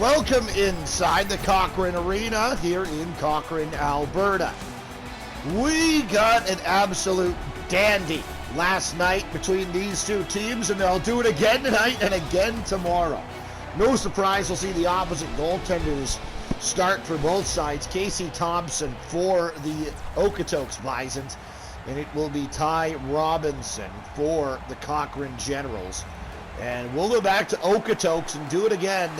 Welcome inside the Cochrane Arena here in Cochrane, Alberta. We got an absolute dandy last night between these two teams, and they'll do it again tonight and again tomorrow. No surprise, we'll see the opposite goaltenders start for both sides. Casey Thompson for the Okotoks Bisons, and it will be Ty Robinson for the Cochrane Generals. And we'll go back to Okotoks and do it again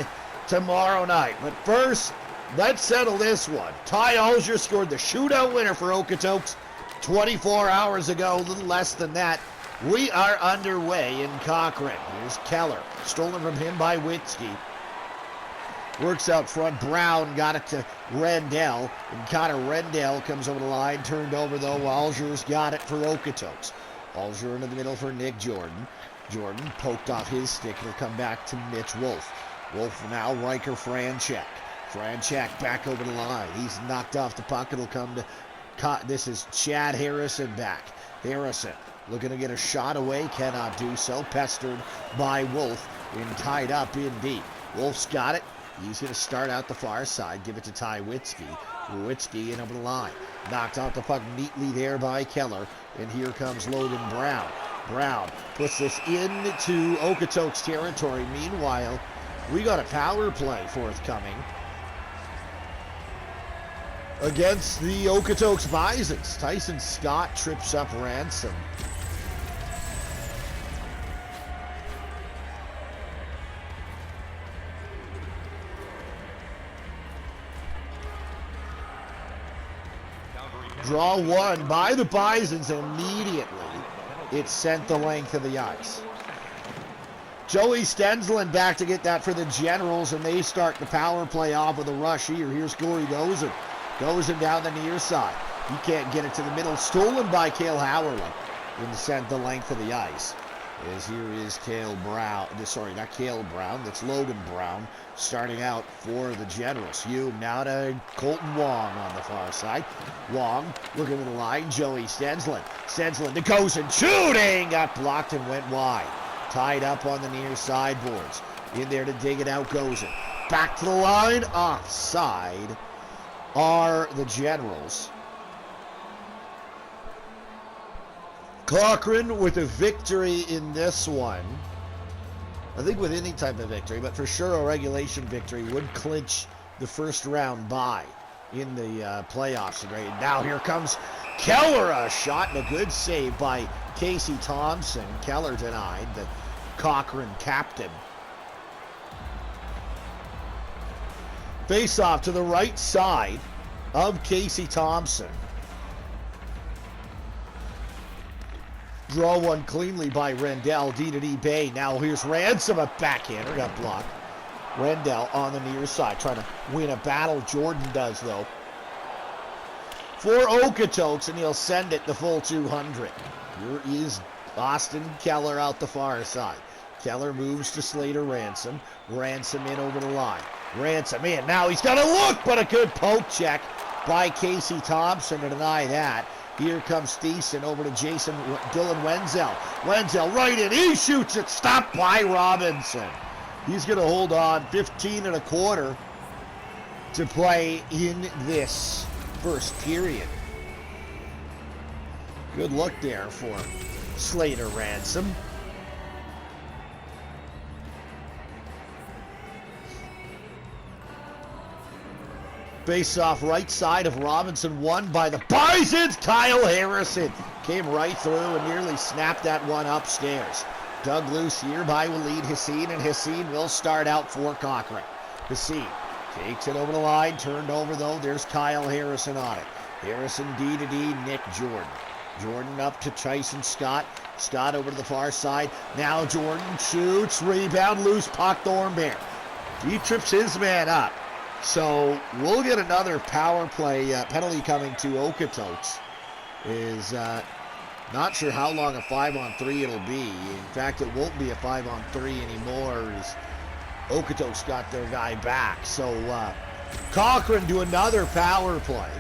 tomorrow night. But first, let's settle this one. Ty Alger scored the shootout winner for Okotoks 24 hours ago, a little less than that. We are underway in Cochrane. Here's Keller, stolen from him by Witzke. Works out front, Brown got it to Rendell, and Connor Rendell comes over the line, turned over though. Alger's got it for Okotoks. Alger into the middle for Nick Jordan. Jordan poked off his stick. It'll come back to Mitch Wolf. Wolf now, Riker Franchek. Franchek back over the line. He's knocked off the puck. It'll come to, this is Chad Harrison back. Harrison looking to get a shot away, cannot do so. Pestered by Wolf and tied up in deep. Wolf's got it. He's going to start out the far side, give it to Ty Witzke. Witzke in over the line. Knocked out the puck neatly there by Keller. And here comes Logan Brown. Brown puts this into Okotoks territory. Meanwhile, we got a power play forthcoming against the Okotoks Bisons. Tyson Scott trips up Ransom. Draw one by the Bisons, and immediately it sent the length of the ice. Joey Stensland back to get that for the Generals, and they start the power play off with a rush here. Here's Corey Gozen. Gozen down the near side. He can't get it to the middle. Stolen by Cale Howerly and sent the length of the ice. As here is Cale Brown. Sorry, not Cale Brown. That's Logan Brown starting out for the Generals. Hume now to Colton Wong on the far side. Wong looking at the line. Joey Stensland. Stensland to Gozen. Shooting! Got blocked and went wide. Tied up on the near sideboards. In there to dig it out, Gozen. Back to the line. Offside are the Generals. Cochrane with a victory in this one. I think with any type of victory, but for sure a regulation victory would clinch the first round bye in the playoffs. And now here comes Keller, a shot and a good save by Casey Thompson. Keller denied, the Cochrane captain. Face off to the right side of Casey Thompson. Draw one cleanly by Rendell, D-to-D Bay. Now here's Ransom, a backhander, got blocked. Rendell on the near side, trying to win a battle. Jordan does, though. For Okotoks, and he'll send it the full 200. Here is Austin Keller out the far side. Keller moves to Slater Ransom. Ransom in over the line. Ransom in. Now he's got a look, but a good poke check by Casey Thompson to deny that. Here comes Thiessen over to Dylan Wenzel. Wenzel right in. He shoots it. Stopped by Robinson. He's going to hold on 15 and a quarter to play in this first period. Good look there for Slater Ransom. Face off right side of Robinson, won by the Bisons. Kyle Harrison came right through and nearly snapped that one upstairs. Dug loose here by Waleed Hassine, and Hassine will start out for Cochrane. Hassine takes it over the line, turned over though. There's Kyle Harrison on it. Harrison D-to-D, Nick Jordan. Jordan up to Tyson Scott. Scott over to the far side. Now Jordan shoots, rebound, loose puck, Thornberry. He trips his man up. So we'll get another power play penalty coming to Okotoks. Is not sure how long a 5-on-3 it'll be. In fact, it won't be a 5-on-3 anymore as Okotoks got their guy back. So Cochrane do another power play.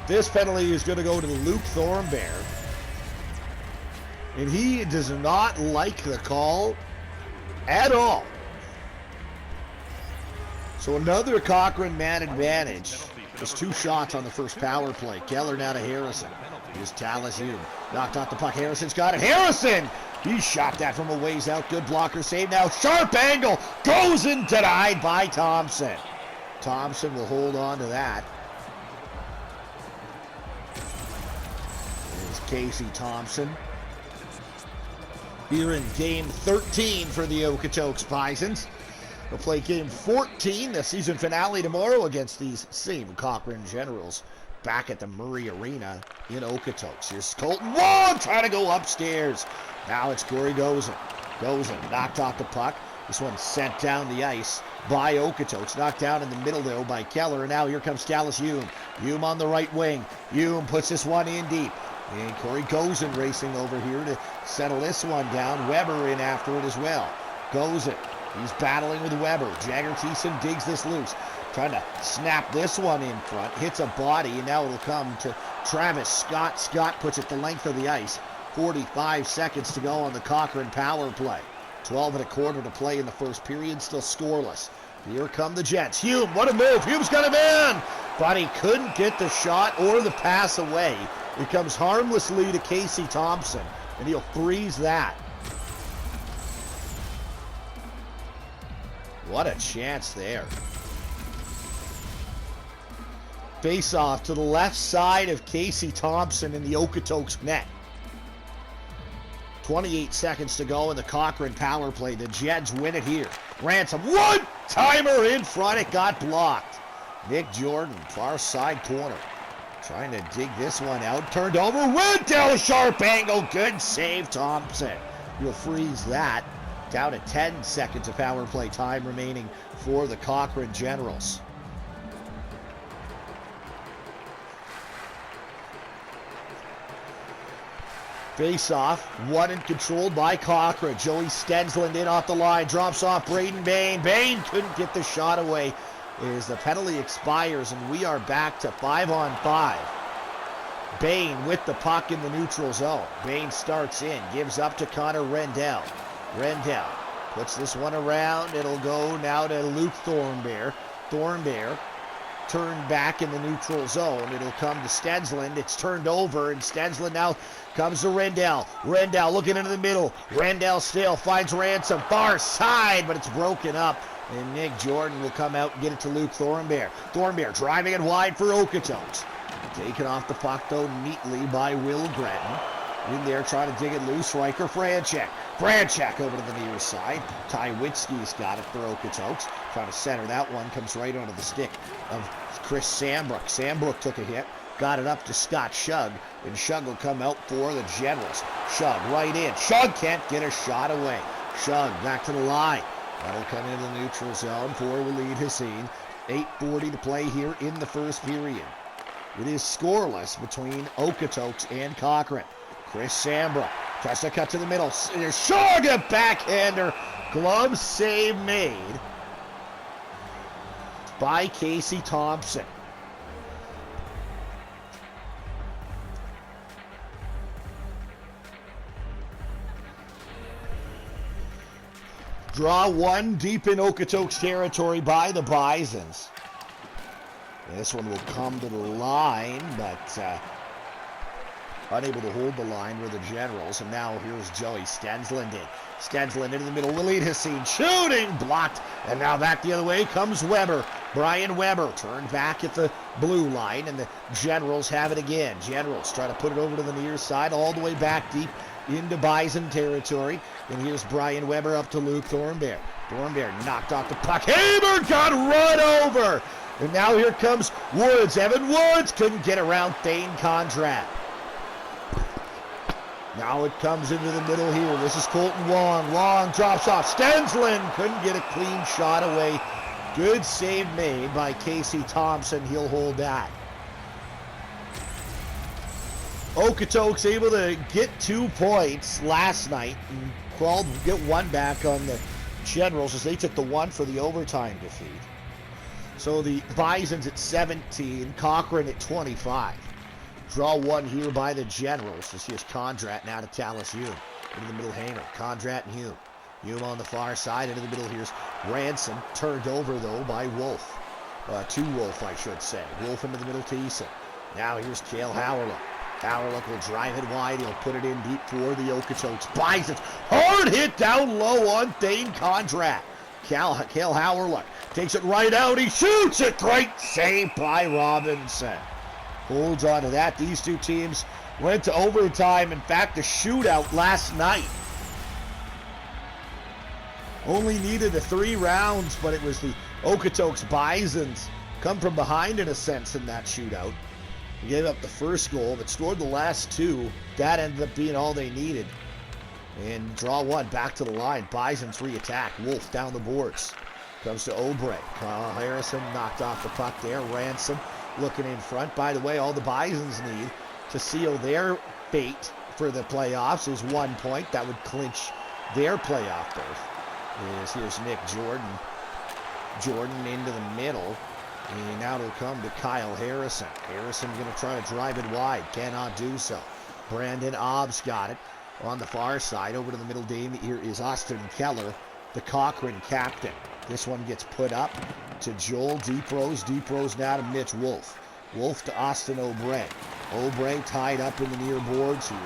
This penalty is going to go to Luke Thornberry. And he does not like the call at all. So another Cochrane man advantage. There's 2 shots on the first power play. Keller now to Harrison. Here's Tallis Hume. Knocked off the puck. Harrison's got it. Harrison! He shot that from a ways out. Good blocker save now. Sharp angle. Goes in, denied by Thompson. Thompson will hold on to that. There's Casey Thompson. Here in game 13 for the Okotoks Bisons. They'll play game 14, the season finale tomorrow against these same Cochrane Generals back at the Murray Arena in Okotoks. Here's Colton Wong trying to go upstairs. Now it's Corey Gozen. Gozen knocked off the puck. This one sent down the ice by Okotoks. Knocked down in the middle, though, by Keller. And now here comes Tallis Hume. Hume on the right wing. Hume puts this one in deep. And Corey Gozen racing over here to settle this one down. Weber in after it as well. Gozen. He's battling with Weber. Jagger Thiessen digs this loose. Trying to snap this one in front. Hits a body, and now it'll come to Travis Scott. Scott puts it the length of the ice. 45 seconds to go on the Cochrane power play. 12 1/4 to play in the first period. Still scoreless. Here come the Jets. Hume, what a move. Hume's got him in. But he couldn't get the shot or the pass away. It comes harmlessly to Casey Thompson, and he'll freeze that. What a chance there. Face off to the left side of Casey Thompson in the Okotoks net. 28 seconds to go in the Cochrane power play. The Jets win it here. Ransom, one-timer in front. It got blocked. Nick Jordan, far side corner. Trying to dig this one out. Turned over. Rendell, sharp angle. Good save, Thompson. You'll freeze that. Down to 10 seconds of power play time remaining for the Cochrane Generals. Face-off, won and controlled by Cochrane. Joey Stensland in off the line, drops off Braden Bain. Bain couldn't get the shot away as the penalty expires, and we are back to 5-on-5. Bain with the puck in the neutral zone. Bain starts in, gives up to Connor Rendell. Rendell puts this one around. It'll go now to Luke Thornbear. Thornbear turned back in the neutral zone. It'll come to Stensland. It's turned over, and Stensland now comes to Rendell. Rendell looking into the middle. Rendell still finds Ransom. Far side, but it's broken up. And Nick Jordan will come out and get it to Luke Thornbear. Thornbear driving it wide for Okotoks. Taken off the puck, though, neatly by Will Gretton. In there trying to dig it loose. Riker Franchek. Franchek over to the near side. Ty Witzke's got it for Okotoks. Trying to center that one. Comes right onto the stick of Chris Sambrook. Sambrook took a hit. Got it up to Scott Shug. And Shug will come out for the Generals. Shug right in. Shug can't get a shot away. Shug back to the line. That'll come into the neutral zone for Waleed Hassine. 8:40 to play here in the first period. It is scoreless between Okotoks and Cochrane. Chris Sambrook tries to cut to the middle. There's Shug, a backhander. Glove save made by Casey Thompson. Draw one deep in Okotoks territory by the Bisons. This one will come to the line, but unable to hold the line were the Generals. And now here's Joey Stensland in. Stensland into the middle. Waleed Hassine shooting, blocked. And now back the other way comes Weber. Brian Weber turned back at the blue line, and the Generals have it again. Generals try to put it over to the near side, all the way back deep into Bison territory. And here's Brian Weber up to Luke Thornbear. Thornbear knocked off the puck. Haber got run over. And now here comes Woods. Evan Woods couldn't get around Thane Conrad. Now it comes into the middle here. This is Colton Wong. Wong drops off. Stensland couldn't get a clean shot away. Good save made by Casey Thompson. He'll hold that. Okotoks able to get 2 points last night and get one back on the Generals as they took the one for the overtime defeat. So the Bisons at 17, Cochrane at 25. Draw one here by the Generals. This here's Condrat now to Tallis Hume. Into the middle hanger. Condrat and Hume. Hume on the far side, into the middle. Here's Ransom, turned over though by Wolf. To Wolf, I should say. Wolf into the middle to Eason. Now here's Cale Howerlock. Howerlock will drive it wide. He'll put it in deep for the Okotoks. Bisons. Hard hit down low on Thane Condrat. Cale Howerlock takes it right out. He shoots it. Great save by Robinson. Holds on to that. These two teams went to overtime. In fact, a shootout last night. Only needed the 3 rounds, but it was the Okotoks Bisons come from behind in a sense in that shootout. They gave up the first goal, but scored the last 2. That ended up being all they needed. And draw 1 back to the line. Bisons re-attack. Wolf down the boards. Comes to Obrey. Kyle Harrison knocked off the puck there. Ransom looking in front. By the way, all the Bisons need to seal their fate for the playoffs is 1 point. That would clinch their playoff berth. Here's Nick Jordan. Jordan into the middle. And now it'll come to Kyle Harrison. Harrison going to try to drive it wide. Cannot do so. Brandon Obbs got it on the far side. Over to the middle. Here is Austin Keller, the Cochrane captain. This one gets put up to Joel Deeprose. Deeprose now to Mitch Wolf. Wolf to Austin Obrey. Obrey tied up in the near boards here.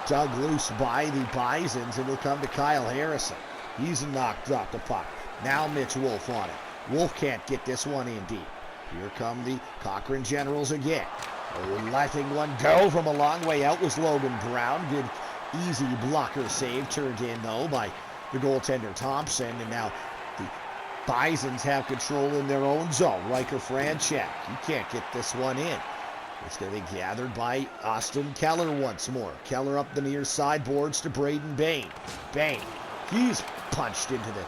Dug loose by the Bisons. And it'll come to Kyle Harrison. He's knocked off the puck. Now Mitch Wolf on it. Wolf can't get this one in deep. Here come the Cochrane Generals again. Letting one go from a long way out was Logan Brown. Good, easy blocker save. Turned in, though, by the goaltender Thompson. And now the Bisons have control in their own zone. Riker Franchak. He can't get this one in. It's going to be gathered by Austin Keller once more. Keller up the near side boards to Braden Bain. Bain. He's punched into the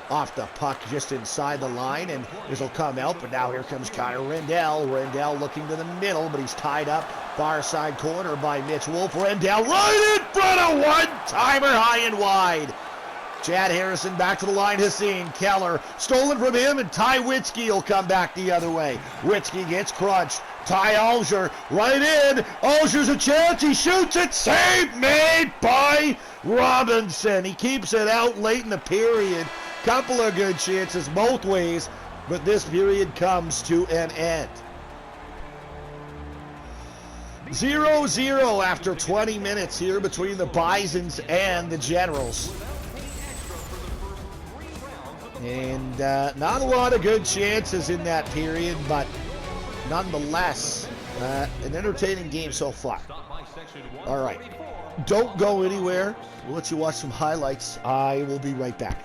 off the puck just inside the line, and this will come out, but now here comes Connor Rendell. Rendell looking to the middle, but he's tied up far side corner by Mitch Wolf. Rendell right in front of one-timer high and wide. Chad Harrison back to the line has seen Keller. Stolen from him, and Ty Witzke will come back the other way. Witzke gets crunched. Ty Alger right in. Alger's a chance. He shoots it. Save made by Robinson. He keeps it out late in the period. Couple of good chances both ways, but this period comes to an end. 0-0 after 20 minutes here between the Bisons and the Generals. And not a lot of good chances in that period, but nonetheless, an entertaining game so far. All right, don't go anywhere. We'll let you watch some highlights. I will be right back.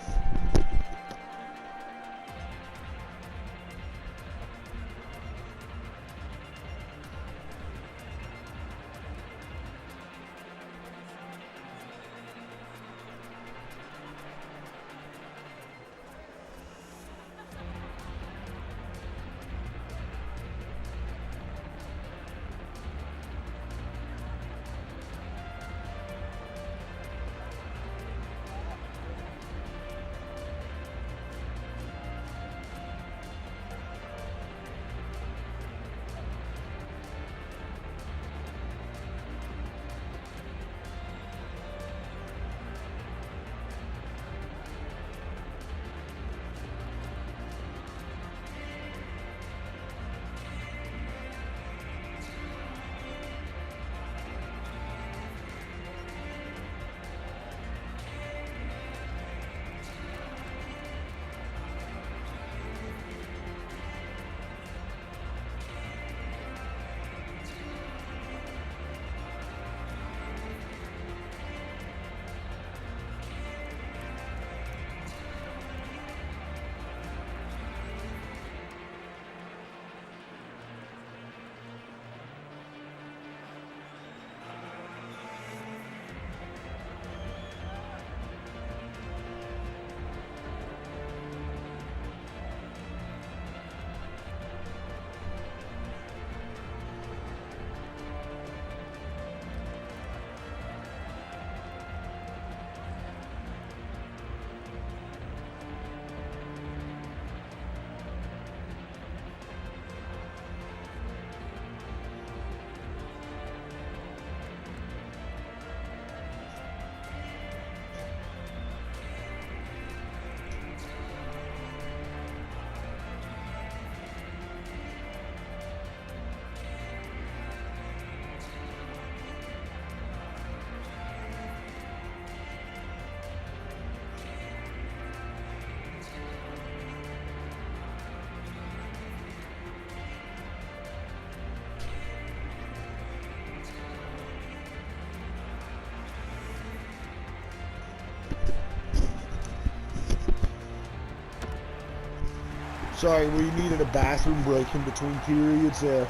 Sorry, we needed a bathroom break in between periods there.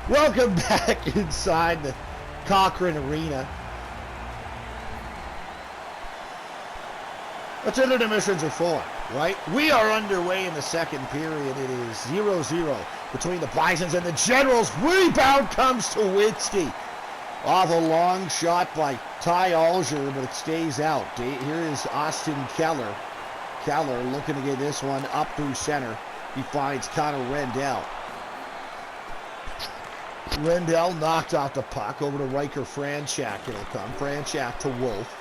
Welcome back inside the Cochrane Arena. That's what intermissions are for, right? We are underway in the second period. It is 0-0 between the Bisons and the Generals. Rebound comes to Witzke. Off a long shot by Ty Alger, but it stays out. Here is Austin Keller. Keller looking to get this one up through center. He finds Connor Rendell. Rendell knocked out the puck over to Riker Franchak. It'll come. Franchak to Wolf.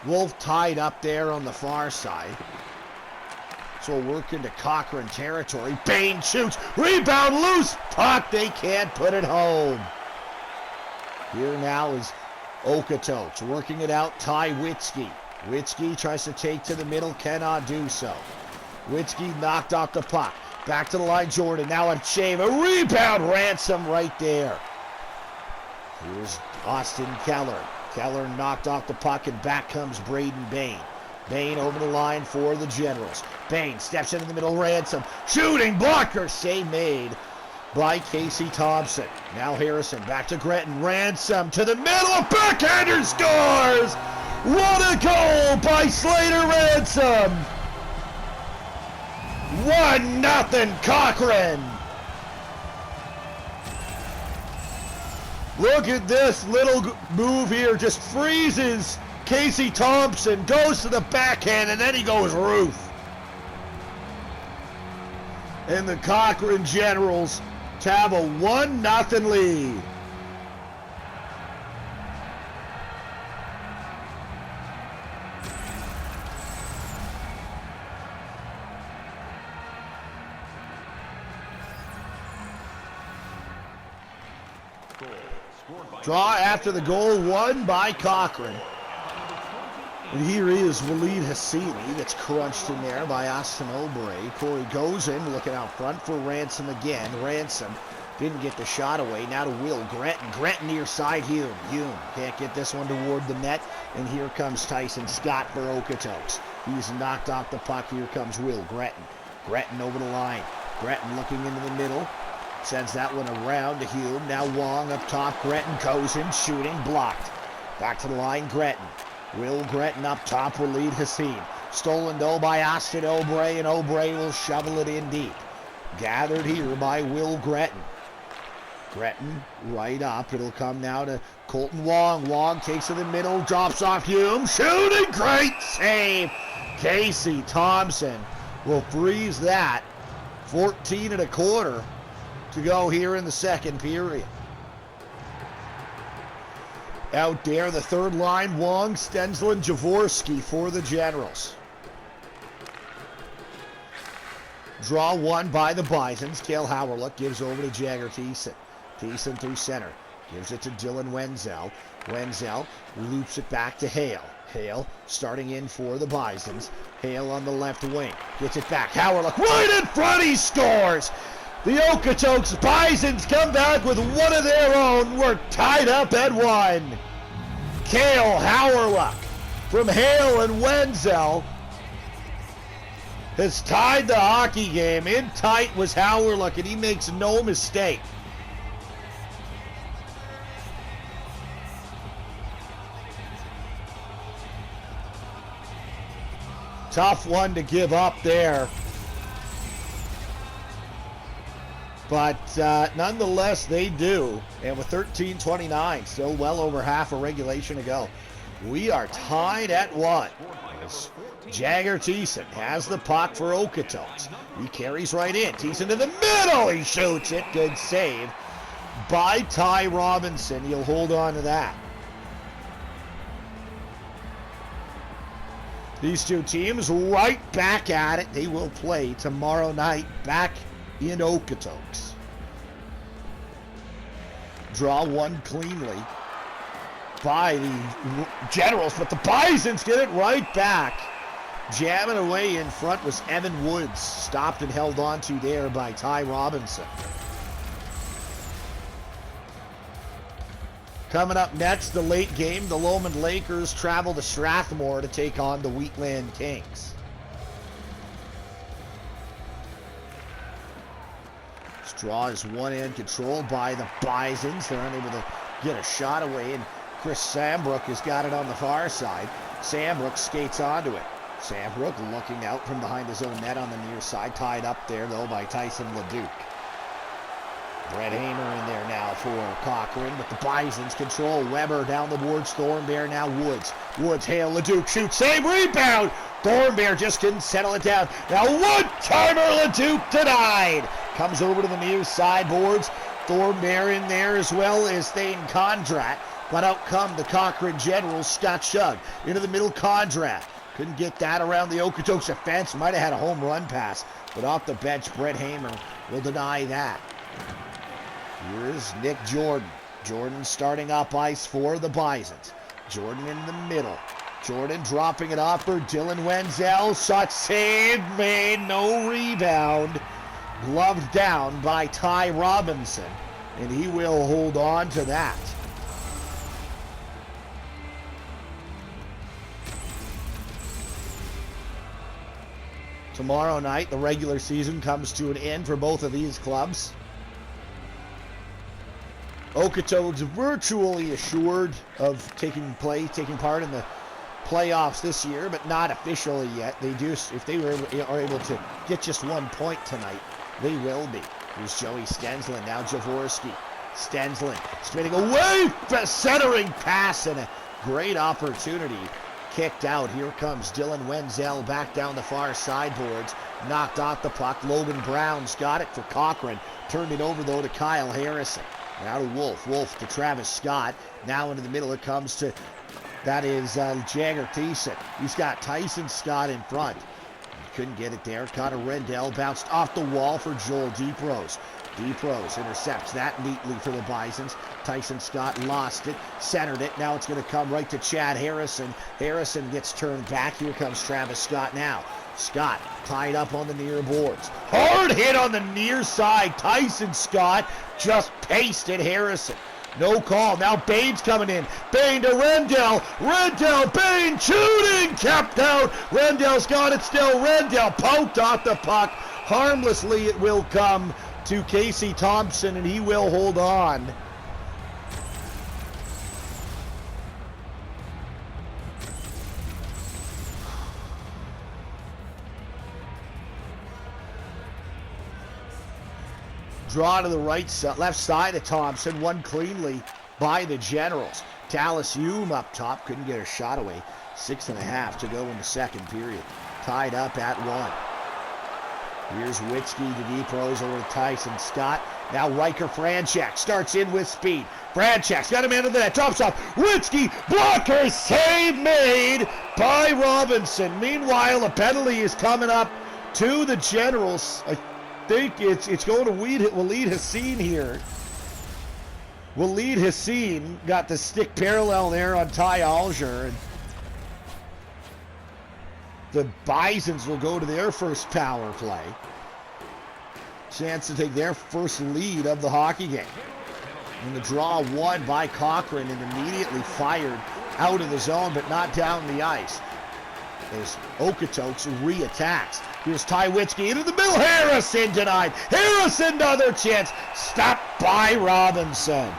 Wolf tied up there on the far side. So work into Cochrane territory. Bain shoots. Rebound loose. Puck. They can't put it home. Here now is Okotoks working it out. Ty Witzke. Witzke tries to take to the middle. Cannot do so. Witzke knocked out the puck. Back to the line, Jordan. Now a shave. A rebound. Ransom right there. Here's Austin Keller. Keller knocked off the puck, and back comes Braden Bain. Bain over the line for the Generals. Bain steps into the middle. Ransom. Shooting blocker. Save made by Casey Thompson. Now Harrison back to Gretton. Ransom to the middle. A backhander scores. What a goal by Slater Ransom. 1-0 Cochrane. Look at this little move here. Just freezes Casey Thompson. Goes to the backhand, and then he goes roof. And the Cochrane Generals have a 1-0 lead. Draw after the goal, won by Cochrane. And here is Waleed Hassini. That's crunched in there by Austin Obrey. Corey goes in, looking out front for Ransom again. Ransom didn't get the shot away. Now to Will Gretton. Gretton near side Hume. Hume can't get this one toward the net. And here comes Tyson Scott for Okotoks. He's knocked off the puck. Here comes Will Gretton. Gretton over the line. Gretton looking into the middle. Sends that one around to Hume. Now Wong up top. Gretton goes in, shooting, blocked. Back to the line, Gretton. Will Gretton up top, Waleed Hassini. Stolen though by Austin Obrey, and Obrey will shovel it in deep. Gathered here by Will Gretton. Gretton right up. It'll come now to Colton Wong. Wong takes to the middle, drops off Hume. Shooting, great save. Casey Thompson will freeze that. 14 1/4 to go here in the second period. Out there, the third line, Wong, Stensland, Jaworski for the Generals. Draw one by the Bisons. Cale Howerluck gives over to Jagger Thiessen. Thiessen through center. Gives it to Dylan Wenzel. Wenzel loops it back to Hale. Hale starting in for the Bisons. Hale on the left wing. Gets it back. Howerluck right in front. He scores. The Okotoks Bisons come back with one of their own. We're tied up at 1. Cale Howerluck from Hale and Wenzel has tied the hockey game. In tight was Howerluck, and he makes no mistake. Tough one to give up there. But nonetheless, they do. And with 13:29, still well over half a regulation to go, we are tied at 1. As Jagger Thiessen has the puck for Okotoks. He carries right in. Thiessen to the middle. He shoots it. Good save by Ty Robinson. He'll hold on to that. These two teams right back at it. They will play tomorrow night back in Okotoks. Draw one cleanly by the Generals, but the Bisons get it right back. Jamming away in front was Evan Woods. Stopped and held on to there by Ty Robinson. Coming up next, the late game, the Lomond Lakers travel to Strathmore to take on the Wheatland Kings. Draw is one end controlled by the Bisons. They're unable to get a shot away, and Chris Sambrook has got it on the far side. Sambrook skates onto it. Sambrook looking out from behind his own net on the near side. Tied up there, though, by Tyson LeDuc. Brett Hamer in there now for Cochrane, but the Bisons control. Weber down the boards. Thornbear now Woods. Woods, Hale, LeDuc shoots. Save, rebound! Thornbear just couldn't settle it down. Now one-timer, LeDuc denied. Comes over to the near sideboards. Thornbear in there as well as Thane Condrat. But out come the Cochrane Generals. Scott Shug into the middle. Condrat couldn't get that around the Okotoks defense. Might have had a home run pass, but off the bench, Brett Hamer will deny that. Here's Nick Jordan. Jordan starting up ice for the Bisons. Jordan in the middle. Jordan dropping it off for Dylan Wenzel. Shot saved, made, no rebound. Gloved down by Ty Robinson, and he will hold on to that. Tomorrow night, the regular season comes to an end for both of these clubs. Okotoks virtually assured of taking part in the playoffs this year, but not officially yet. They do, if they are able to get just 1 point tonight, they will be. Here's Joey Stensland, now Jaworski. Stensland spinning away, centering pass, and a great opportunity. Kicked out. Here comes Dylan Wenzel back down the far sideboards. Knocked off the puck. Logan Brown's got it for Cochrane. Turned it over, though, to Kyle Harrison. Now to Wolf. Wolf to Travis Scott. Now into the middle it comes to, that is Jagger Thiessen. He's got Tyson Scott in front. Couldn't get it there. Connor Rendell bounced off the wall for Joel Deeprose. Deeprose intercepts that neatly for the Bisons. Tyson Scott lost it, centered it. Now it's going to come right to Chad Harrison. Harrison gets turned back. Here comes Travis Scott now. Scott tied up on the near boards. Hard hit on the near side. Tyson Scott just pasted Harrison. No call. Now Bain's coming in. Bain to Rendell. Rendell, Bain shooting. Kept out. Rendell's got it still. Rendell poked off the puck. Harmlessly it will come to Casey Thompson, and he will hold on. Draw to the left side of Thompson. Won cleanly by the Generals. Dallas Hume up top. Couldn't get a shot away. 6.5 to go in the second period. Tied up at 1. Here's Witzke to Deeprose over to Tyson Scott. Now Riker Franchak starts in with speed. Franchak's got him into the net. Drops off. Witzke, blocker, save made by Robinson. Meanwhile, a penalty is coming up to the Generals. I think it's going to Waleed Hassan here. Waleed Hassan got the stick parallel there on Ty Alger. And the Bisons will go to their first power play. Chance to take their first lead of the hockey game. And the draw won by Cochrane and immediately fired out of the zone, but not down the ice. As Okotoks re-attacks. Here's Ty Witzke into the middle. Harrison denied. Harrison, another chance. Stopped by Robinson.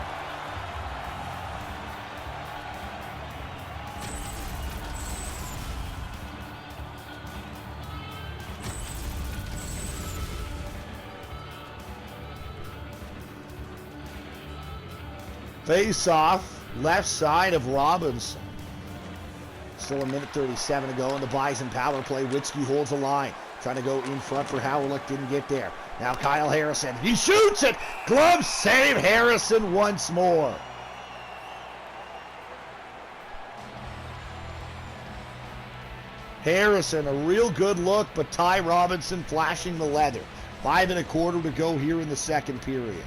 Face off, left side of Robinson. Still a minute 37 to go in the Bison power play. Witzke holds the line. Trying to go in front for Howlick, didn't get there. Now Kyle Harrison, he shoots it! Glove save, Harrison once more. Harrison, a real good look, but Ty Robinson flashing the leather. 5.25 to go here in the second period.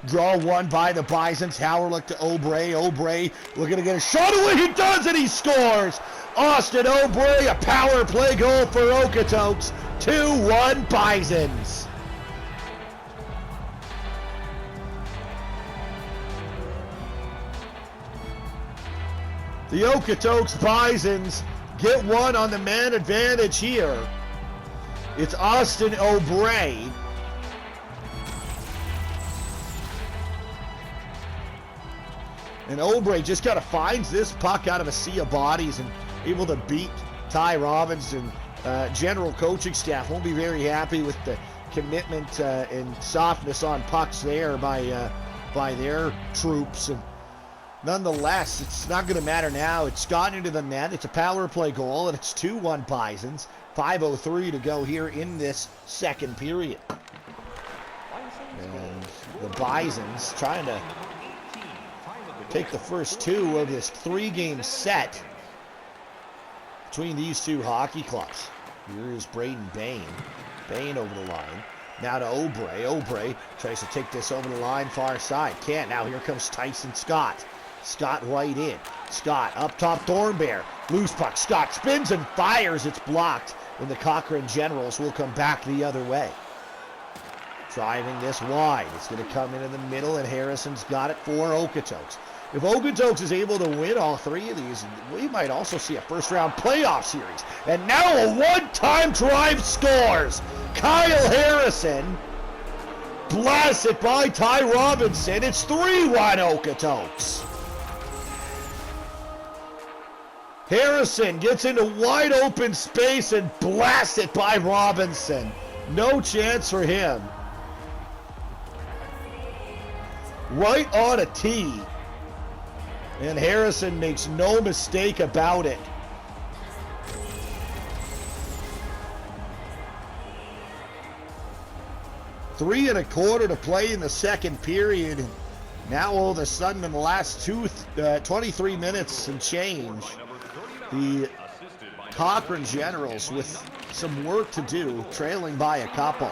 Draw won by the Bisons. Howlick to Aubrey. Aubrey looking to get a shot away. He does it. He scores. Austin Aubrey, a power play goal for Okotoks. 2-1 Bisons. The Okotoks Bisons get one on the man advantage here It's Austin O'Bray. And O'Bray just kind of finds this puck out of a sea of bodies and able to beat Ty Robinson. General coaching staff won't be very happy with the commitment and softness on pucks there by their troops. And nonetheless, it's not going to matter now. It's gone into the net. It's a power play goal, and it's 2-1 Bisons. 5:03 to go here in this second period. And the Bisons trying to take the first two of this 3-game set between these two hockey clubs. Here is Braden Bain. Bain over the line. Now to O'Bray. O'Bray tries to take this over the line, far side. Can't. Now here comes Tyson Scott. Scott right in. Scott up top, Thornbear. Loose puck. Scott spins and fires. It's blocked. And the Cochrane Generals will come back the other way. Driving this wide. It's going to come into the middle, and Harrison's got it for Okotoks. If Okotoks is able to win all three of these, we might also see a first-round playoff series. And now a one-time drive scores. Kyle Harrison blasts it by Ty Robinson. It's 3-1 Okotoks. Harrison gets into wide open space and blasts it by Robinson. No chance for him. Right on a tee. And Harrison makes no mistake about it. Three and a quarter to play in the second period. And now all of a sudden in the last 23 minutes and change, the Cochrane Generals with some work to do, trailing by a couple.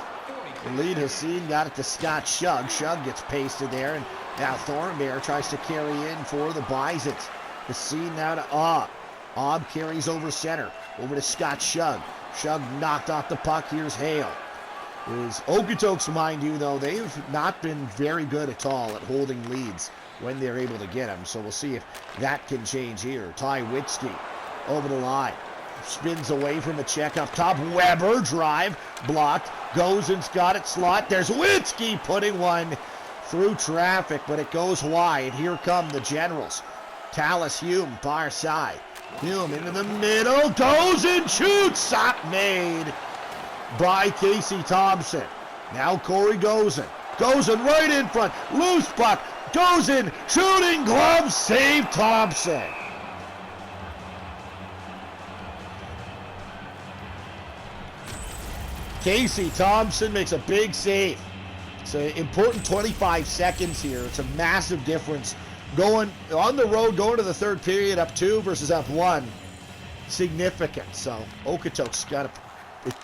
The lead has seen, got it to Scott Shug. Shug gets pasted there, and now Thornbear tries to carry in for the Bisons. The scene now to Obb. Obb carries over center, over to Scott Shug. Shug knocked off the puck. Here's Hale. Is Okotoks, mind you, though, they've not been very good at all at holding leads when they're able to get them. So we'll see if that can change here. Ty Witzke over the line. Spins away from a check up top. Weber drive blocked. Goes and's got it slot. There's Witzke putting one through traffic, but it goes wide. Here come the Generals. Tallis Hume, far side. Hume into the middle. Goes and shoots. Stop made by Casey Thompson. Now Corey Gozen. Gozen right in front. Loose puck. Gozen shooting glove. Save Thompson. Casey Thompson makes a big save. It's an important 25 seconds here. It's a massive difference. Going on the road, going to the third period, up 2 versus up 1. Significant. So Okotoks got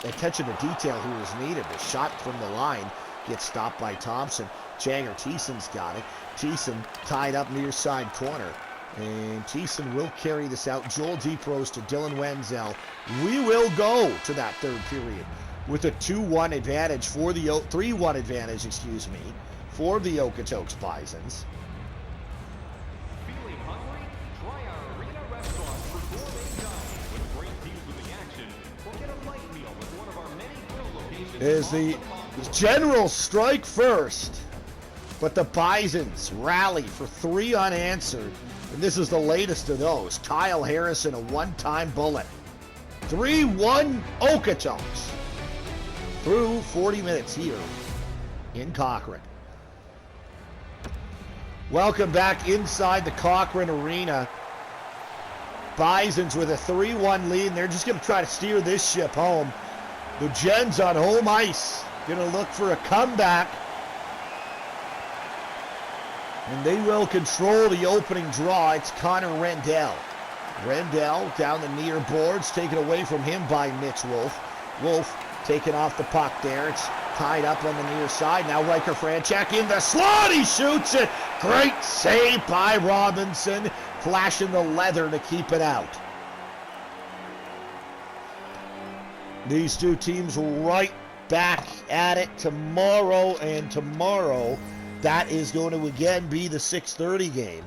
attention to detail here is needed. The shot from the line gets stopped by Thompson. Jagger Thiessen's got it. Thiessen tied up near side corner. And Thiessen will carry this out. Joel Deeprose to Dylan Wenzel. We will go to that third period with a 2-1 advantage for the 3-1 advantage, excuse me, for the Okotoks Bisons. Feeling hungry? Try our arena restaurant for gourmet dining with great deals with the action, or get a light meal with one of our many grill locations. As the Generals strike first, but the Bisons rally for 3 unanswered, and this is the latest of those. Kyle Harrison, a one-time bullet. 3-1 Okotoks. Through 40 minutes here in Cochrane. Welcome back inside the Cochrane Arena. Bisons with a 3-1 lead, and they're just going to try to steer this ship home. The Gens on home ice, going to look for a comeback. And they will control the opening draw. It's Connor Rendell. Rendell down the near boards, taken away from him by Mitch Wolf. Wolf taken off the puck there. It's tied up on the near side. Now Riker Franchak in the slot. He shoots it. Great save by Robinson. Flashing the leather to keep it out. These two teams right back at it tomorrow. And tomorrow, that is going to again be the 6:30 game.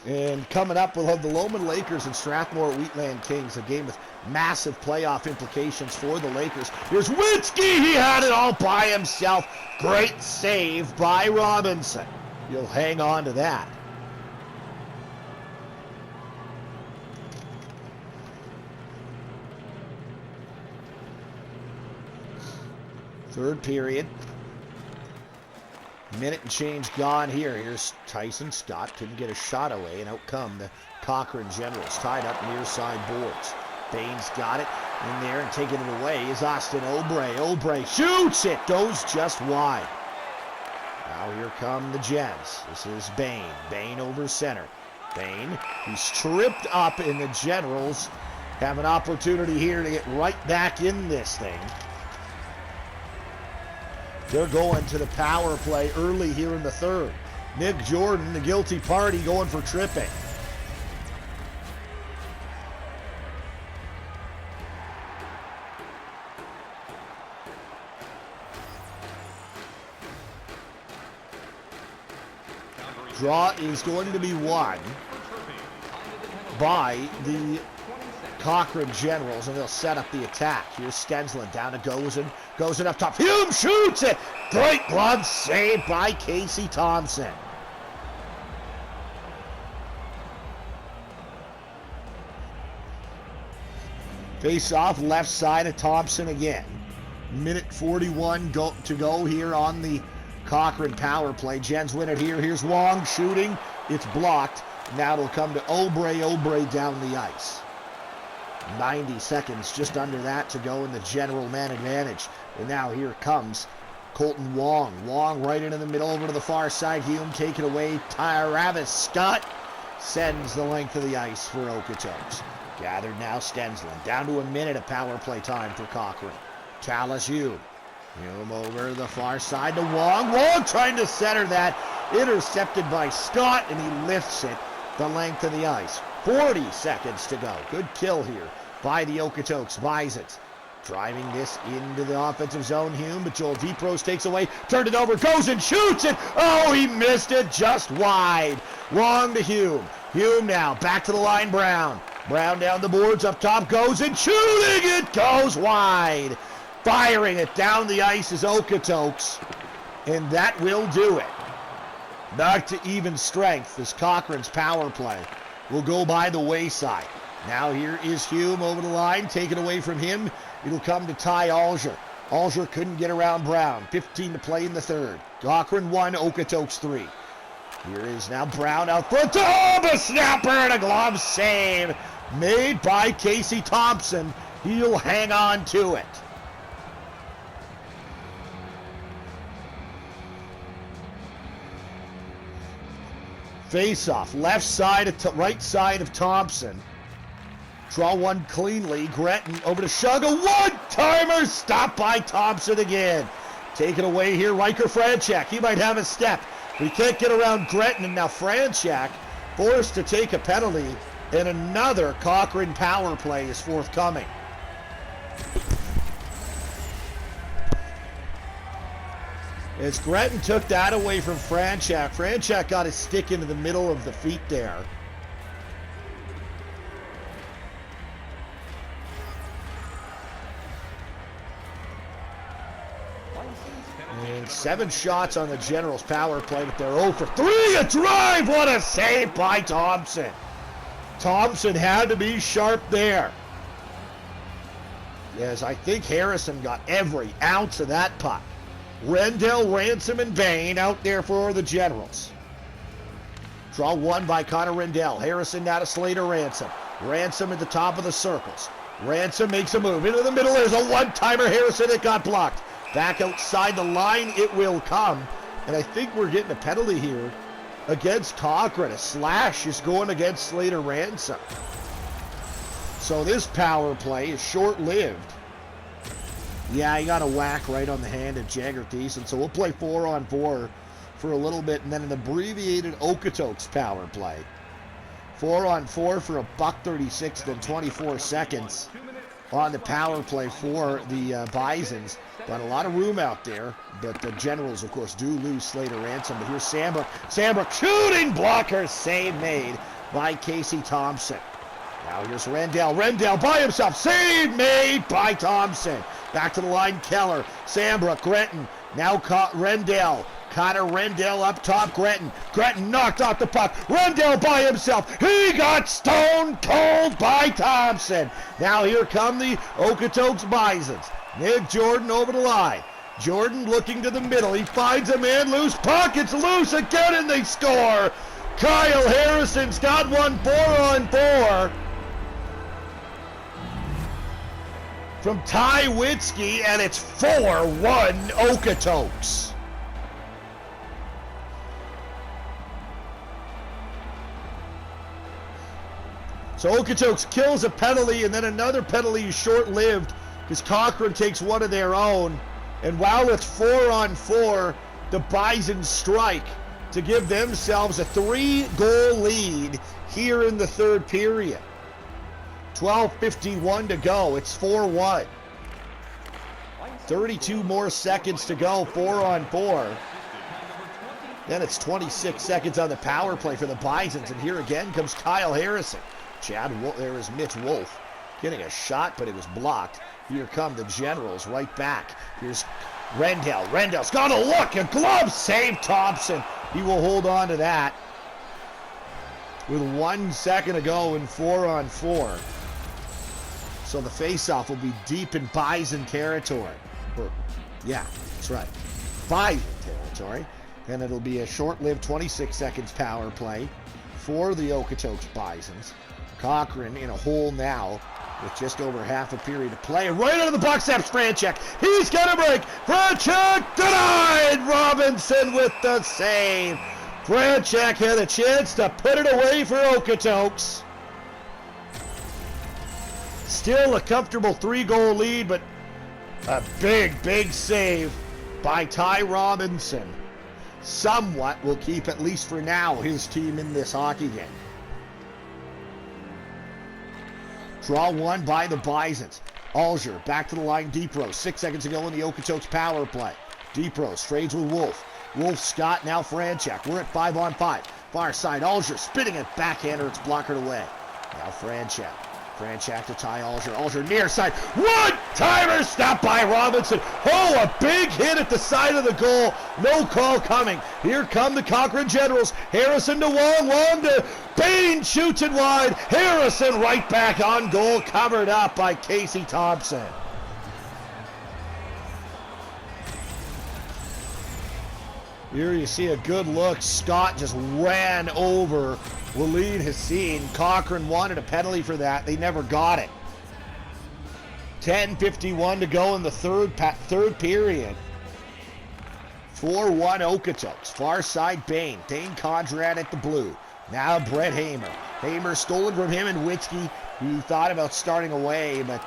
And coming up, we'll have the Lowman Lakers and Strathmore Wheatland Kings, a game with massive playoff implications for the Lakers. Here's Witzke. He had it all by himself. Great save by Robinson. You'll hang on to that. Third period. Minute and change gone here. Here's Tyson Scott. Couldn't get a shot away, and out come the Cochrane Generals. Tied up near side boards. Baines got it in there, and taking it away is Austin Obrey. Obrey shoots it. Goes just wide. Now here come the Gens. This is Bain. Bain over center. Bain, he's tripped up, and the Generals have an opportunity here to get right back in this thing. They're going to the power play early here in the third. Nick Jordan, the guilty party, going for tripping. Draw is going to be won by the Cochrane Generals, and they'll set up the attack. Here's Stensland down to Gozen. Gozen up top. Hume shoots it. Great glove save by Casey Thompson. Face off left side of Thompson again. Minute 41 to go here on the Cochrane power play. Gens win it here. Here's Wong shooting. It's blocked. Now it'll come to Obrey. Obrey down the ice. 90 seconds, just under that to go in the general man advantage. And now here comes Colton Wong. Wong right into the middle, over to the far side. Hume taken away. Travis Scott sends the length of the ice for Okotoks. Gathered now Stensland. Down to a minute of power play time for Cochrane. Chalice Hume. Hume over the far side to Wong. Wong trying to center that. Intercepted by Scott, and he lifts it the length of the ice. 40 seconds to go. Good kill here by the Okotoks. Bisons driving this into the offensive zone. Hume, but Joel Deeprose takes away. Turned it over. Goes and shoots it. Oh, he missed it just wide. Wrong to Hume. Hume now back to the line. Brown. Brown down the boards. Up top. Goes and shooting. It goes wide. Firing it down the ice is Okotoks. And that will do it. Back to even strength as Cochrane's power play will go by the wayside. Now here is Hume over the line. Taken away from him. It'll come to Ty Alger. Alger couldn't get around Brown. 15 to play in the third. Cochrane 1, Okotoks 3. Here is now Brown out front. Oh, the snapper and a glove save made by Casey Thompson. He'll hang on to it. Face-off, left side of right side of Thompson. Draw one cleanly. Gretton over to Shug. A one-timer stopped by Thompson again. Taken away here, Riker Franchak. He might have a step. We can't get around Gretton, and now Franchak forced to take a penalty, and another Cochrane power play is forthcoming. As Gretton took that away from Franchak. Franchak got his stick into the middle of the feet there. And 7 shots on the Generals power play, but they're 0 for 3. A drive! What a save by Thompson. Thompson had to be sharp there. Yes, I think Harrison got every ounce of that puck. Rendell, Ransom, and Bain out there for the Generals. Draw one by Connor Rendell. Harrison now to Slater Ransom. Ransom at the top of the circles. Ransom makes a move into the middle. There's a one-timer. Harrison, it got blocked. Back outside the line it will come. And I think we're getting a penalty here against Cochrane. A slash is going against Slater Ransom. So this power play is short-lived. Yeah, he got a whack right on the hand of Jagger Thiessen. So we'll play 4-on-4 for a little bit, and then an abbreviated Okotoks power play. 4-on-4 for $1.36 and 24 seconds. on the power play for the Bisons. Got a lot of room out there, but the Generals, of course, do lose Slater Ransom. But here's Sandbrook. Sandbrook shooting blocker, save made by Casey Thompson. Now here's Rendell. Rendell by himself, save made by Thompson. Back to the line, Keller. Sandbrook, Gretton. Now Rendell. Connor Rendell up top, Gretton. Gretton knocked off the puck. Rendell by himself. He got stone cold by Thompson. Now here come the Okotoks Bisons. Nick Jordan over the line. Jordan looking to the middle. He finds a man loose. Puck, it's loose again, and they score. Kyle Harrison's got one 4-on-4. From Ty Witzke, and it's 4-1 Okotoks. So Okotoks kills a penalty, and then another penalty is short-lived because Cochrane takes one of their own. And while it's 4-on-4, the Bison strike to give themselves a 3-goal lead here in the third period. 12:51 to go. It's 4-1. 32 more seconds to go. 4-on-4. Then it's 26 seconds on the power play for the Bisons. And here again comes Kyle Harrison. There is Mitch Wolf getting a shot, but it was blocked. Here come the Generals right back. Here's Rendell. Rendell's got a look. A glove save, Thompson. He will hold on to that. With 1 second to go in 4-on-4. So the faceoff will be deep in Bison territory. Yeah, that's right. Bison territory. And it'll be a short-lived 26 seconds power play for the Okotoks Bisons. Cochrane in a hole now with just over half a period to play. And right out of the box steps Franchek. He's got a break. Franchek denied. Robinson with the save. Franchek had a chance to put it away for Okotoks. Still a comfortable 3-goal lead, but a big save by Ty Robinson. Somewhat will keep, at least for now, his team in this hockey game. Draw one by the Bisons. Alger back to the line, deep row. 6 seconds to go in the Okotoks power play. Deep row, trades with Wolf. Wolf, Scott, now Franchek. We're at 5-on-5. Far side, Alger spinning it backhander. It's blockered away. Now Franchek. Franchek to Ty Alger. Alger near side. One-timer stopped by Robinson. Oh, a big hit at the side of the goal. No call coming. Here come the Cochrane Generals. Harrison to Wong. Wong to Bain. Shoots it wide. Harrison right back on goal. Covered up by Casey Thompson. Here you see a good look. Scott just ran over Walid Hassan. Cochrane wanted a penalty for that. They never got it. 10:51 to go in the third period. 4-1 Okotoks. Far side Bain. Bain Conrad at the blue. Now Brett Hamer. Hamer stolen from him and Witzke. He thought about starting away, but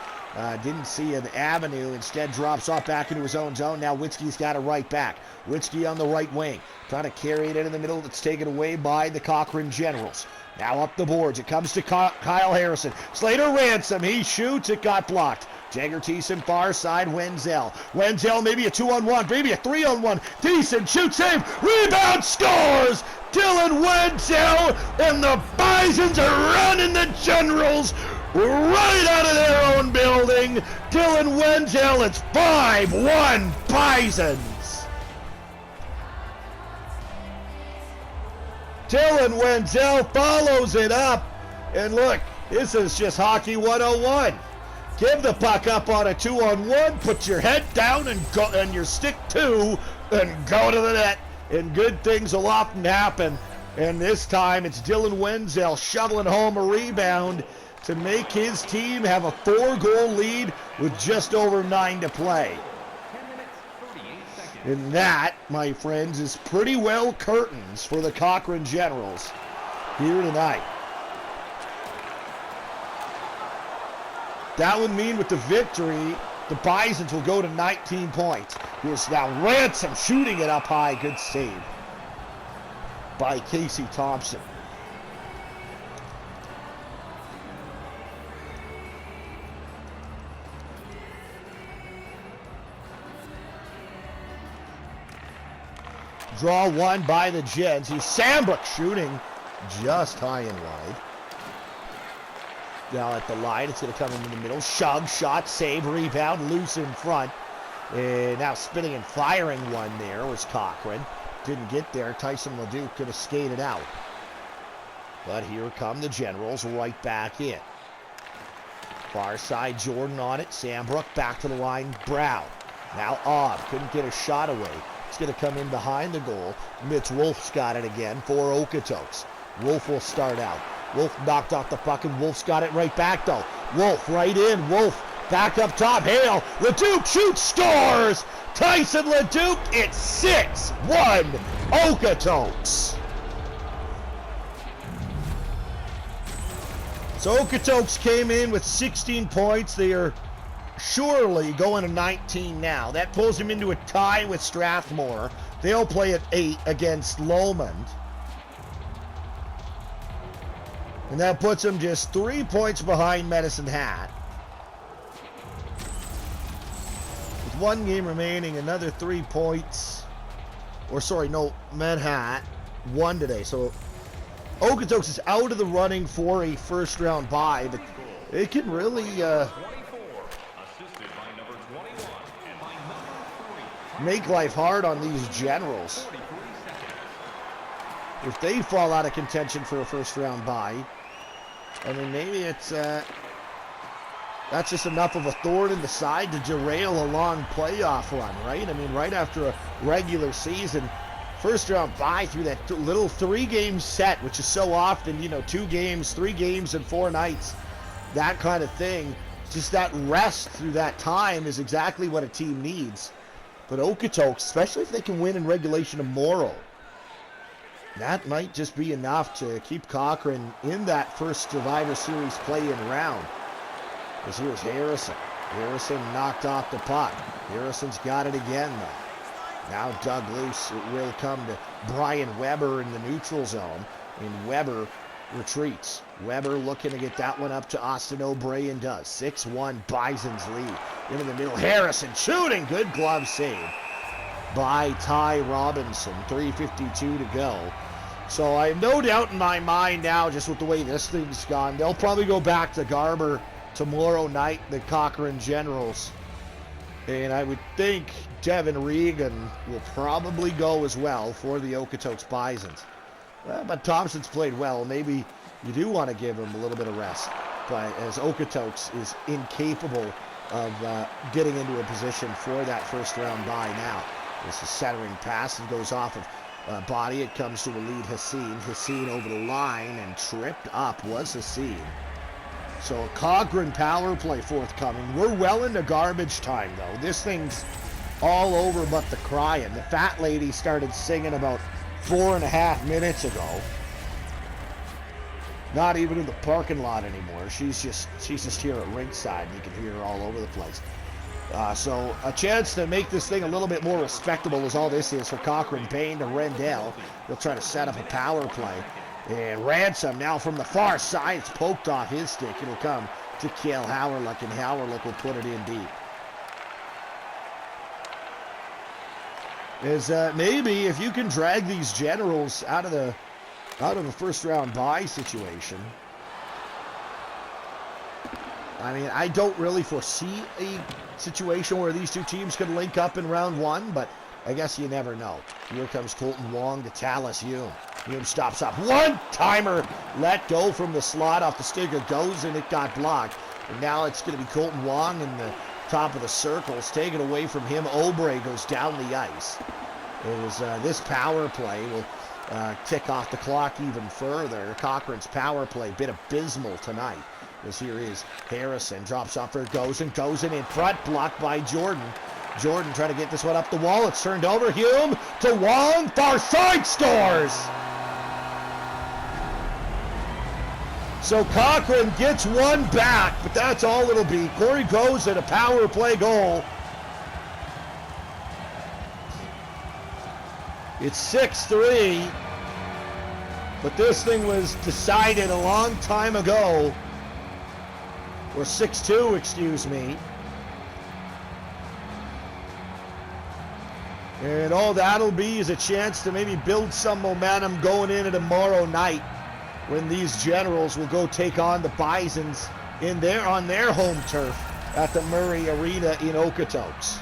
didn't see an avenue. Instead drops off back into his own zone. Now Witzke's got it right back. Witzke on the right wing. Trying to carry it in the middle. It's taken away by the Cochrane Generals. Now up the boards. It comes to Kyle Harrison. Slater Ransom. He shoots. It got blocked. Jagger Thiessen far side. Wenzel. Wenzel maybe a 2-on-1. Maybe a 3-on-1. Thiessen shoots, save. Rebound, scores. Dylan Wenzel. And the Bisons are running the Generals right out of their own building. Dylan Wenzel. It's 5-1 Bisons. Dylan Wenzel follows it up. And look, this is just hockey 101. Give the puck up on a 2-on-1, put your head down and go, and your stick two, and go to the net. And good things will often happen. And this time it's Dylan Wenzel shoveling home a rebound to make his team have a 4-goal lead with just over 9 to play. And that, my friends, is pretty well curtains for the Cochrane Generals here tonight. That would mean with the victory, the Bisons will go to 19 points. Here's now Ransom shooting it up high. Good save by Casey Thompson. Draw one by the Gens. Here's Sambrook shooting just high and wide. Now at the line, it's going to come in the middle. Shove, shot, save, rebound, loose in front. And now spinning and firing one there was Cochrane. Didn't get there. Tyson LeDuc could have skated out. But here come the Generals right back in. Far side, Jordan on it. Sambrook back to the line. Brown. Now Odd. Couldn't get a shot away. It's going to come in behind the goal. Mitch Wolf's got it again for Okotoks. Wolf will start out. Wolf knocked off the puck, and Wolf's got it right back, though. Wolf right in. Wolf back up top. Hale. LeDuc shoots, scores! Tyson LeDuc, it's 6-1 Okotoks. So Okotoks came in with 16 points. They are surely going to 19 now. That pulls them into a tie with Strathmore. They'll play at 8 against Lomond. And that puts them just 3 points behind Medicine Hat. With one game remaining, another 3 points. Or sorry, no, Med Hat won today. So Okotoks is out of the running for a first round bye, but it can really make life hard on these Generals. If they fall out of contention for a first round bye, I mean, maybe it's that's just enough of a thorn in the side to derail a long playoff run, right? I mean, right after a regular season, first round bye through that little 3-game set, which is so often, 2 games, 3 games, and 4 nights, that kind of thing. Just that rest through that time is exactly what a team needs. But Okotoks, especially if they can win in regulation tomorrow, that might just be enough to keep Cochrane in that first Survivor Series play-in round. Because here's Harrison. Harrison knocked off the puck. Harrison's got it again, though. Now dug loose. It will come to Brian Weber in the neutral zone. And Weber retreats. Weber looking to get that one up to Austin O'Brien does. 6-1 Bison's lead. Into the middle. Harrison shooting. Good glove save by Ty Robinson. 3:52 to go. So I have no doubt in my mind now, just with the way this thing's gone, they'll probably go back to Garber tomorrow night, the Cochrane Generals. And I would think Devin Regan will probably go as well for the Okotoks Bisons. But Thompson's played well. Maybe you do want to give him a little bit of rest. But as Okotoks is incapable of getting into a position for that first round bye now. This is centering pass and goes off of body. It comes to Walid Hassin. Hassin over the line and tripped up was Hassin. So a Cochrane power play forthcoming. We're well into garbage time, though. This thing's all over but the crying. The fat lady started singing about 4.5 minutes ago. Not even in the parking lot anymore. She's just here at ringside, and you can hear her all over the place. So a chance to make this thing a little bit more respectable is all this is for Cochrane. Payne to Rendell. They'll try to set up a power play. And Ransom now from the far side. It's poked off his stick. It'll come to Cale Howerluck, and Howerluck will put it in deep. Is maybe if you can drag these Generals out of the first round bye situation. I mean, I don't really foresee a situation where these two teams could link up in round 1, but I guess you never know. Here comes Colton Wong to Tallis Hume. Hume stops up. One-timer let go from the slot off the stick. It goes and it got blocked. And now it's going to be Colton Wong in the top of the circles. Taken away from him. Obrey goes down the ice. This power play will tick off the clock even further. Cochrane's power play, bit abysmal tonight. As here is Harrison, drops off for goes in front, blocked by Jordan. Jordan trying to get this one up the wall. It's turned over. Hume to Wong, far side, scores! So Cochrane gets one back, but that's all it'll be. Corey goes at a power play goal. It's 6-3, but this thing was decided a long time ago. Or 6-2, excuse me. And all that'll be is a chance to maybe build some momentum going into tomorrow night when these Generals will go take on the Bisons on their home turf at the Murray Arena in Okotoks.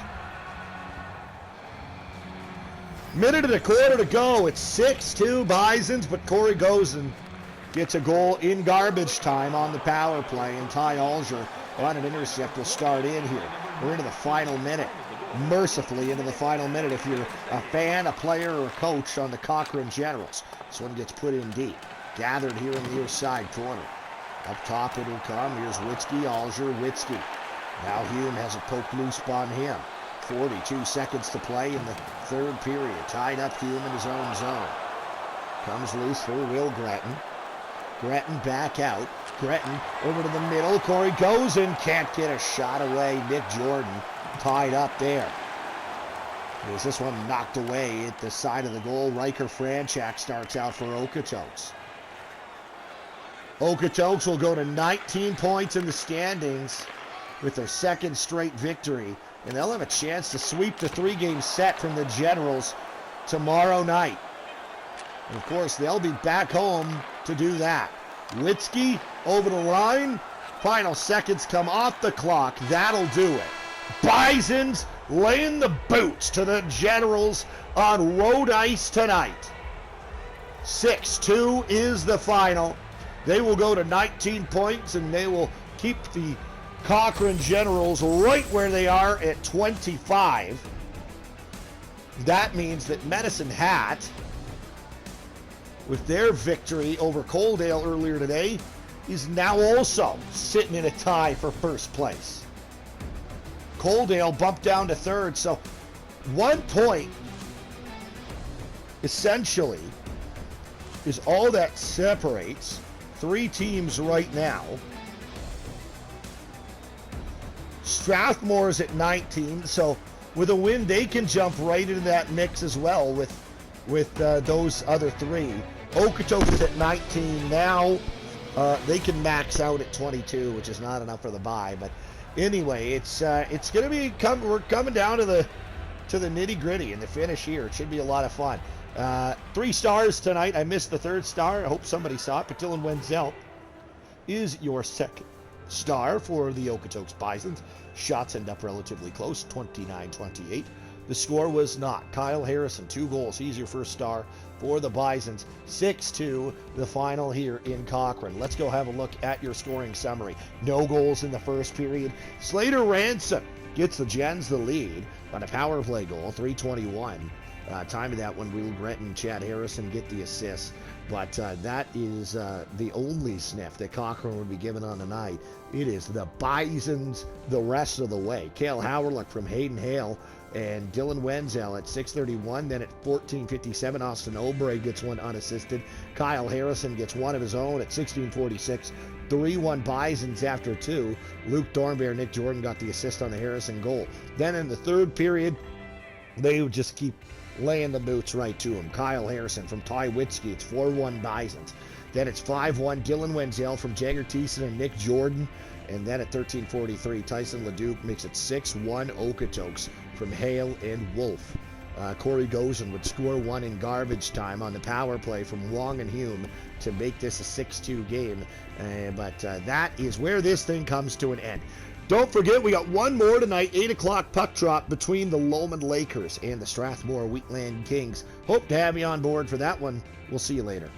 Minute and a quarter to go. It's 6-2 Bisons, but Corey Gozen gets a goal in garbage time on the power play, and Ty Alger on an intercept will start in here. We're into the final minute. Mercifully into the final minute if you're a fan, a player, or a coach on the Cochrane Generals. This one gets put in deep. Gathered here in the near side corner. Up top it'll come. Here's Witzke, Alger, Witzke. Now Hume has a poke loose on him. 42 seconds to play in the third period. Tied up Hume in his own zone. Comes loose for Will Gretton. Gretton back out. Gretton over to the middle. Corey goes and can't get a shot away. Nick Jordan tied up there. There's this one knocked away at the side of the goal. Riker Franchak starts out for Okotoks. Okotoks will go to 19 points in the standings with their second straight victory, and they'll have a chance to sweep the three-game set from the Generals tomorrow night. And of course, they'll be back home to do that. Witzke over the line. Final seconds come off the clock. That'll do it. Bisons laying the boots to the Generals on road ice tonight. 6-2 is the final. They will go to 19 points, and they will keep the Cochrane Generals right where they are at 25. That means that Medicine Hat, with their victory over Coaldale earlier today, is now also sitting in a tie for first place. Coaldale bumped down to third, so 1 point essentially is all that separates three teams right now. Strathmore's at 19, so with a win they can jump right into that mix as well with those other three. Okotoks is at 19 now. They can max out at 22, which is not enough for the bye, but anyway, it's going to be we're coming down to the nitty gritty and the finish here. It should be a lot of fun. 3 stars tonight. I missed the third star. I hope somebody saw it. But Dylan Wenzel is your second star for the Okotoks Bisons. Shots end up relatively close, 29-28. The score was not. Kyle Harrison, 2 goals. He's your first star for the Bisons. 6-2, the final here in Cochrane. Let's go have a look at your scoring summary. No goals in the first period. Slater Ransom gets the Gens the lead on a power play goal, 3:21. Time of that when Will Gretton and Chad Harrison get the assist. But that is the only sniff that Cochrane would be given on the night. It is the Bisons the rest of the way. Cale Howerluck from Hayden Hale and Dylan Wenzel at 6:31. Then at 14:57, Austin Obrey gets one unassisted. Kyle Harrison gets one of his own at 16:46. 3-1 Bisons after 2. Luke Dornbeer, Nick Jordan got the assist on the Harrison goal. Then in the third period, they would just keep laying the boots right to him. Kyle Harrison from Ty Witzke, it's 4-1 Bisons. Then it's 5-1 Dylan Wenzel from Jagger Thiessen and Nick Jordan. And then at 13:43, Tyson Leduc makes it 6-1 Okotoks from Hale and Wolf. Corey Gozen would score one in garbage time on the power play from Wong and Hume to make this a 6-2 game. But that is where this thing comes to an end. Don't forget, we got one more tonight, 8 o'clock puck drop between the Lowland Lakers and the Strathmore Wheatland Kings. Hope to have you on board for that one. We'll see you later.